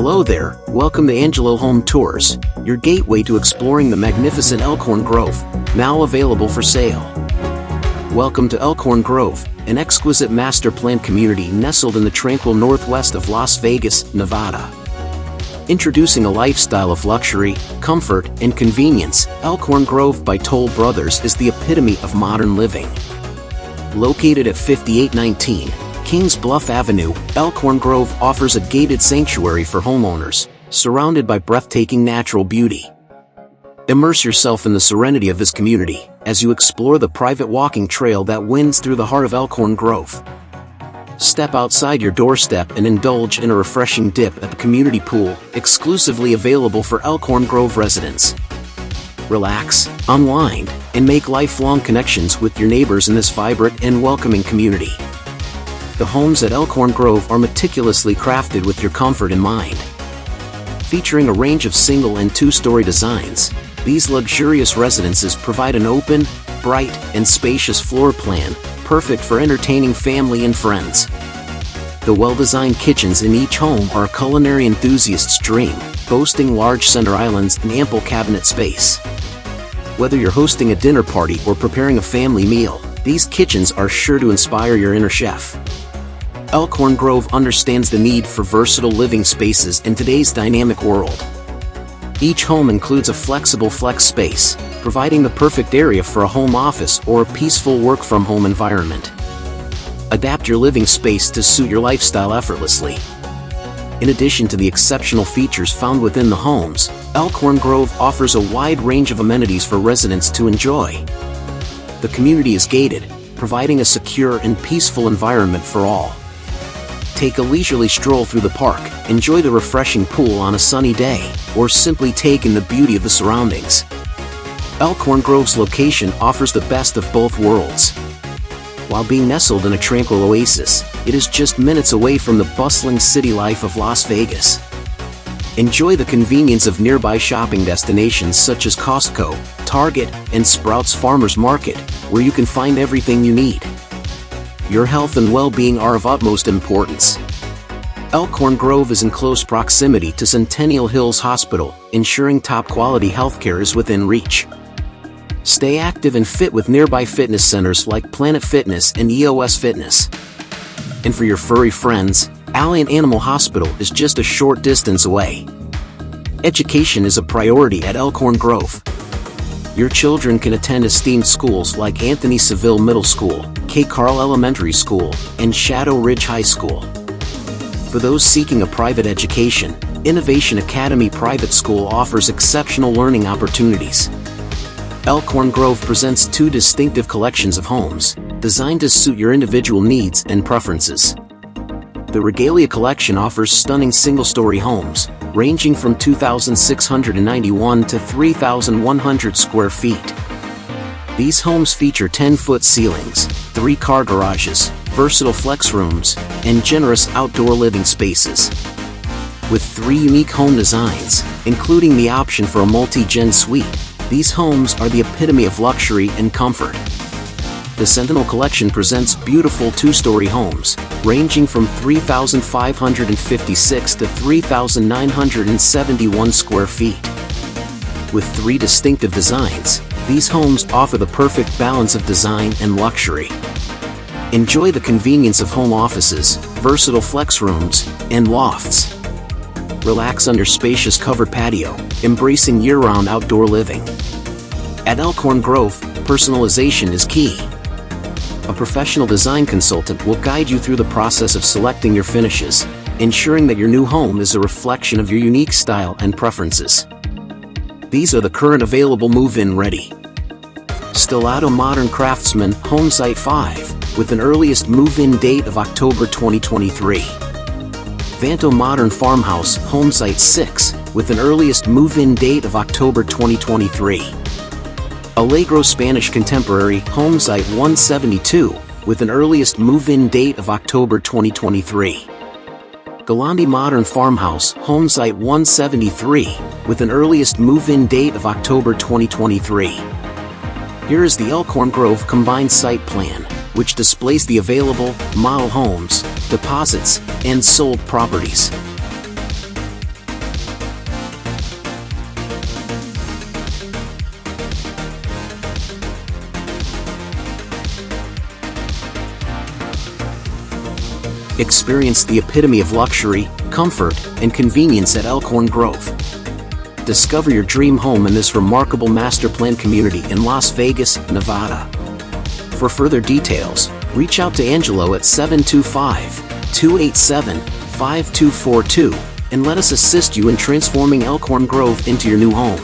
Hello there, welcome to Angelo Home Tours, your gateway to exploring the magnificent Elkhorn Grove, now available for sale. Welcome to Elkhorn Grove, an exquisite master-planned community nestled in the tranquil northwest of Las Vegas, Nevada. Introducing a lifestyle of luxury, comfort, and convenience, Elkhorn Grove by Toll Brothers is the epitome of modern living. Located at 5819 Kings Bluff Avenue, Elkhorn Grove offers a gated sanctuary for homeowners, surrounded by breathtaking natural beauty. Immerse yourself in the serenity of this community, as you explore the private walking trail that winds through the heart of Elkhorn Grove. Step outside your doorstep and indulge in a refreshing dip at the community pool, exclusively available for Elkhorn Grove residents. Relax, unwind, and make lifelong connections with your neighbors in this vibrant and welcoming community. The homes at Elkhorn Grove are meticulously crafted with your comfort in mind. Featuring a range of single and two-story designs, these luxurious residences provide an open, bright, and spacious floor plan, perfect for entertaining family and friends. The well-designed kitchens in each home are a culinary enthusiast's dream, boasting large center islands and ample cabinet space. Whether you're hosting a dinner party or preparing a family meal, these kitchens are sure to inspire your inner chef. Elkhorn Grove understands the need for versatile living spaces in today's dynamic world. Each home includes a flexible flex space, providing the perfect area for a home office or a peaceful work-from-home environment. Adapt your living space to suit your lifestyle effortlessly. In addition to the exceptional features found within the homes, Elkhorn Grove offers a wide range of amenities for residents to enjoy. The community is gated, providing a secure and peaceful environment for all. Take a leisurely stroll through the park, enjoy the refreshing pool on a sunny day, or simply take in the beauty of the surroundings. Elkhorn Grove's location offers the best of both worlds. While being nestled in a tranquil oasis, it is just minutes away from the bustling city life of Las Vegas. Enjoy the convenience of nearby shopping destinations such as Costco, Target, and Sprouts Farmers Market, where you can find everything you need. Your health and well-being are of utmost importance. Elkhorn Grove is in close proximity to Centennial Hills Hospital, ensuring top-quality healthcare is within reach. Stay active and fit with nearby fitness centers like Planet Fitness and EOS Fitness. And for your furry friends, Alliant Animal Hospital is just a short distance away. Education is a priority at Elkhorn Grove. Your children can attend esteemed schools like Anthony Seville Middle School, K. Carl Elementary School, and Shadow Ridge High School. For those seeking a private education, Innovation Academy Private School offers exceptional learning opportunities. Elkhorn Grove presents two distinctive collections of homes, designed to suit your individual needs and preferences. The Regalia Collection offers stunning single-story homes, ranging from 2,691 to 3,100 square feet. These homes feature 10-foot ceilings, 3-car garages, versatile flex rooms, and generous outdoor living spaces. With 3 unique home designs, including the option for a multi-gen suite, these homes are the epitome of luxury and comfort. The Sentinel Collection presents beautiful 2-story homes, ranging from 3,556 to 3,971 square feet. With 3 distinctive designs, these homes offer the perfect balance of design and luxury. Enjoy the convenience of home offices, versatile flex rooms, and lofts. Relax under spacious covered patio, embracing year-round outdoor living. At Elkhorn Grove, personalization is key. A professional design consultant will guide you through the process of selecting your finishes, ensuring that your new home is a reflection of your unique style and preferences. These are the current available move-in ready. Stellato Modern Craftsman Homesite 5, with an earliest move-in date of October 2023. Vanto Modern Farmhouse Homesite 6, with an earliest move-in date of October 2023. Allegro Spanish Contemporary Homesite 172, with an earliest move-in date of October 2023. Galandi Modern Farmhouse Homesite 173, with an earliest move-in date of October 2023. Here is the Elkhorn Grove Combined Site Plan, which displays the available model homes, deposits, and sold properties. Experience the epitome of luxury, comfort, and convenience at Elkhorn Grove. Discover your dream home in this remarkable master plan community in Las Vegas, Nevada. For further details, reach out to Angelo at 725-287-5242 and let us assist you in transforming Elkhorn Grove into your new home.